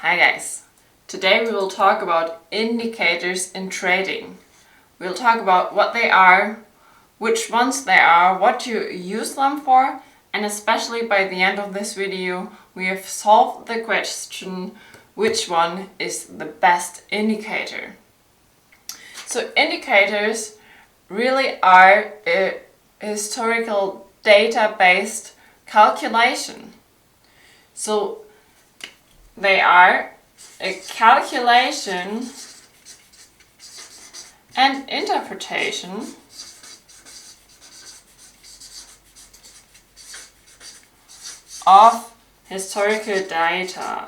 Hi guys! Today we will talk about indicators in trading. We'll talk about what they are, which ones they are, what you use them for, and especially by the end of this video we have solved the question which one is the best indicator. So indicators really are a historical data-based calculation. So they are a calculation and interpretation of historical data.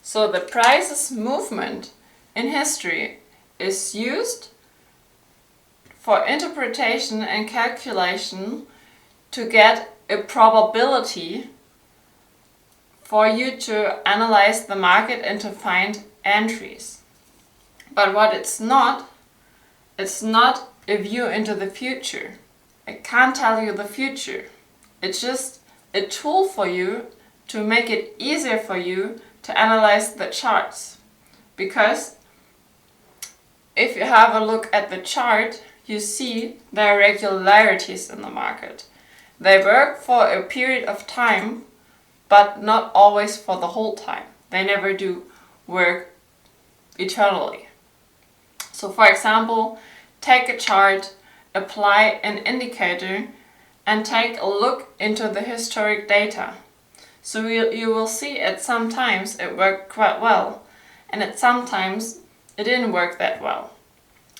So the price's movement in history is used for interpretation and calculation to get a probability for you to analyze the market and to find entries. But what it's not a view into the future. It can't tell you the future. It's just a tool for you to make it easier for you to analyze the charts. Because if you have a look at the chart, you see there are irregularities in the market. They work for a period of time, but not always for the whole time. They never do work eternally. So for example, take a chart, apply an indicator, and take a look into the historic data. So you will see at some times it worked quite well, and at some times it didn't work that well.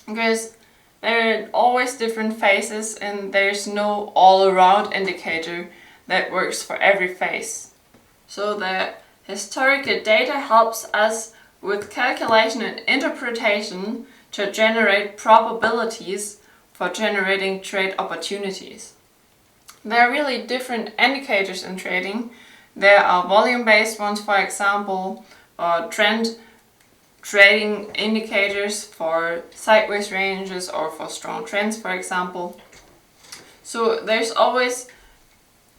Because there are always different phases and there's no all-around indicator that works for every phase. So the historical data helps us with calculation and interpretation to generate probabilities for generating trade opportunities. There are really different indicators in trading. There are volume-based ones, for example, or trend trading indicators for sideways ranges or for strong trends, for example. So there's always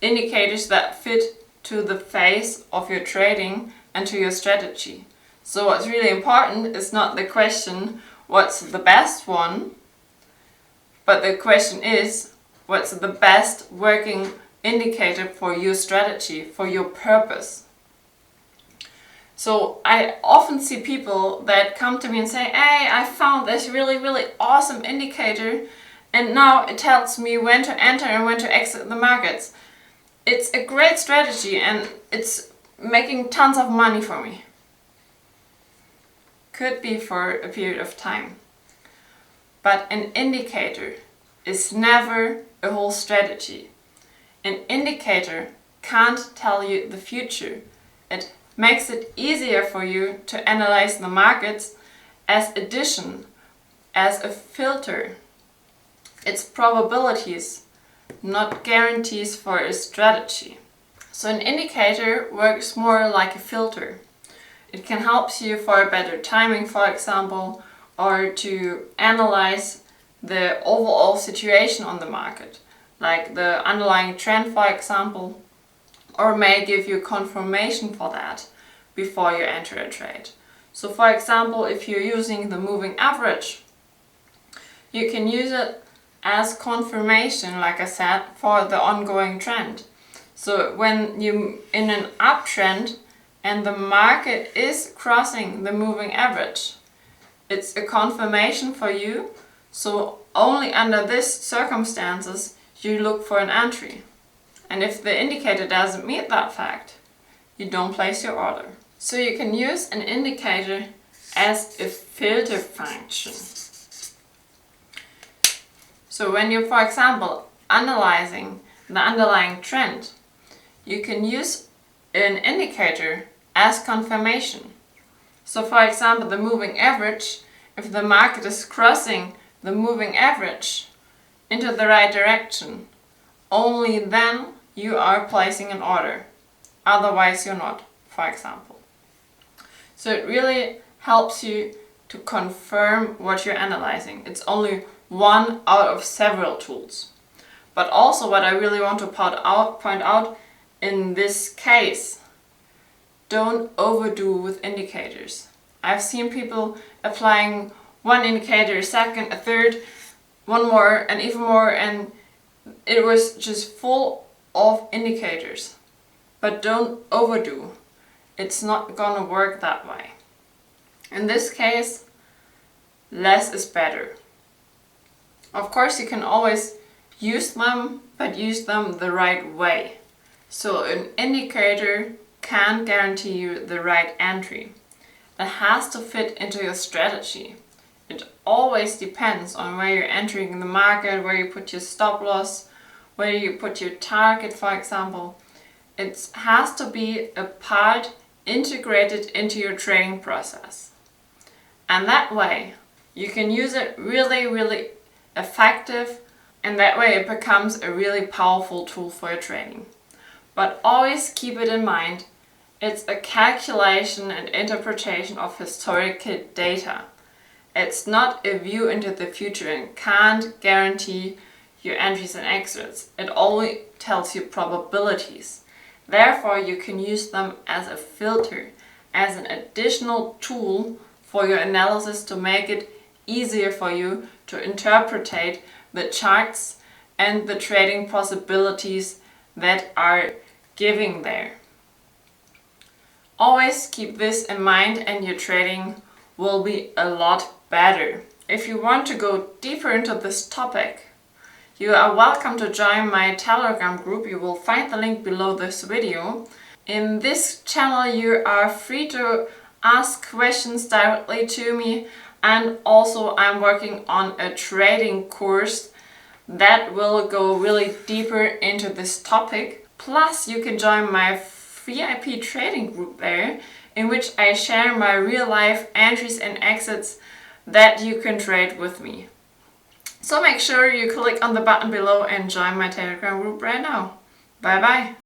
indicators that fit to the phase of your trading and to your strategy. So what's really important is not the question, what's the best one? But the question is, what's the best working indicator for your strategy, for your purpose? So I often see people that come to me and say, hey, I found this really awesome indicator and now it tells me when to enter and when to exit the markets. It's a great strategy and it's making tons of money for me. Could be for a period of time. But an indicator is never a whole strategy. An indicator can't tell you the future. It makes it easier for you to analyze the markets as addition, as a filter. It's probabilities, not guarantees for a strategy. So an indicator works more like a filter. It can help you for a better timing, for example, or to analyze the overall situation on the market, like the underlying trend, for example, or may give you confirmation for that before you enter a trade. So for example, if you're using the moving average, you can use it as confirmation, like I said, for the ongoing trend. So when you're in an uptrend and the market is crossing the moving average, it's a confirmation for you. So only under these circumstances you look for an entry. And if the indicator doesn't meet that fact, you don't place your order. So you can use an indicator as a filter function. So when you're, for example, analyzing the underlying trend, you can use an indicator as confirmation. So for example, the moving average, if the market is crossing the moving average into the right direction, only then you are placing an order. Otherwise you're not, for example. So it really helps you to confirm what you're analyzing. It's only one out of several tools. But also what I really want to point out in this case, don't overdo with indicators. I've seen people applying one indicator, a second, a third, one more and even more, and it was just full of indicators. But don't overdo. It's not gonna work that way. In this case, less is better. Of course, you can always use them, but use them the right way. So an indicator can't guarantee you the right entry. It has to fit into your strategy. It always depends on where you're entering in the market, where you put your stop loss, where you put your target, for example. It has to be a part integrated into your trading process. And that way, you can use it really, really effective, and that way it becomes a really powerful tool for your trading. But always keep it in mind, it's a calculation and interpretation of historical data. It's not a view into the future and can't guarantee your entries and exits. It only tells you probabilities. Therefore, you can use them as a filter, as an additional tool for your analysis to make it easier for you to interpret the charts and the trading possibilities that are giving there. Always keep this in mind and your trading will be a lot better. If you want to go deeper into this topic, you are welcome to join my Telegram group. You will find the link below this video. In this channel you are free to ask questions directly to me, and also I'm working on a trading course that will go really deeper into this topic. Plus you can join my VIP trading group there, in which I share my real life entries and exits that you can trade with me. So make sure you click on the button below and join my Telegram group right now. Bye bye!